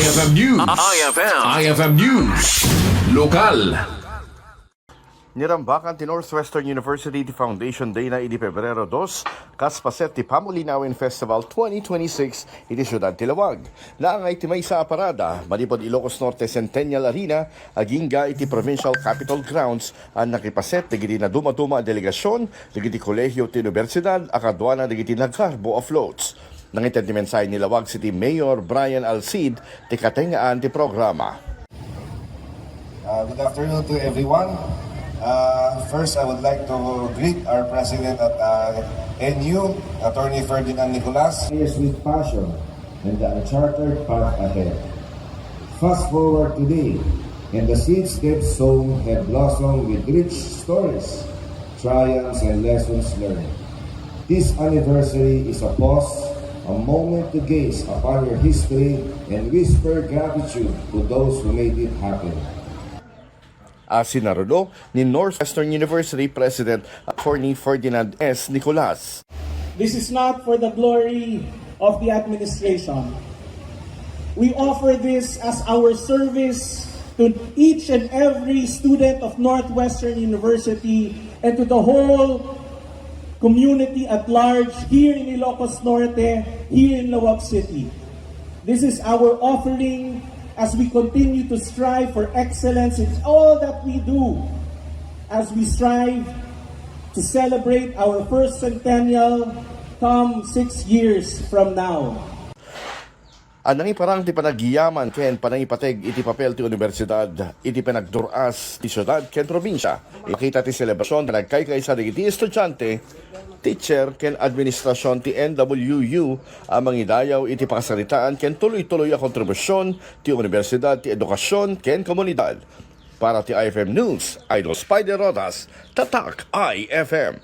IFM News. IFM News. Lokal. Nirambakan ti Northwestern University ti Foundation Day na idi Pebrero 2, kas Paset ti Pamulinawen Festival 2026 iti Siyudad ti Lawag. Naangay ti may sa parada, malipod Ilocos Norte Centennial Arena, agingga iti Provincial Capitol Grounds, ang nakipaset digiti na dumatuma a delegasyon, digiti Kolegyo ti Universidad, akadwana digiti nagkarbo of floats. Nangited ti mensahe ni Lawag City Mayor Brian Alcid ti katengaan ti programa. Good afternoon to everyone. First, I would like to greet our president at NU, Attorney Ferdinand Nicolas. Is with passion and the uncharted path ahead. Fast forward today, and the seeds they've sown have blossomed with rich stories, triumphs, and lessons learned. This anniversary is a pause, a moment to gaze upon your history and whisper gratitude to those who made it happen. Sinarulo ni Northwestern University President Attorney Ferdinand S. Nicolas. This is not for the glory of the administration. We offer this as our service to each and every student of Northwestern University and to the whole community at large here in Ilocos Norte, here in Lawag City. This is our offering as we continue to strive for excellence in all that we do, as we strive to celebrate our first centennial come 6 years from now. Anang parang ti panagyaman ken panangipateg iti papel ti universidad iti panagduras ti syudad ken probinsya. Ikita ti selebrasyon na nagkaykaysa digiti estudyante, teacher ken administrasyon ti NWU ang mangidayaw iti pakasaritaan ken tuloy-tuloy a kontribusyon ti universidad ti edukasyon ken komunidad. Para ti IFM News, Idol Spider Rodas, Tatak IFM.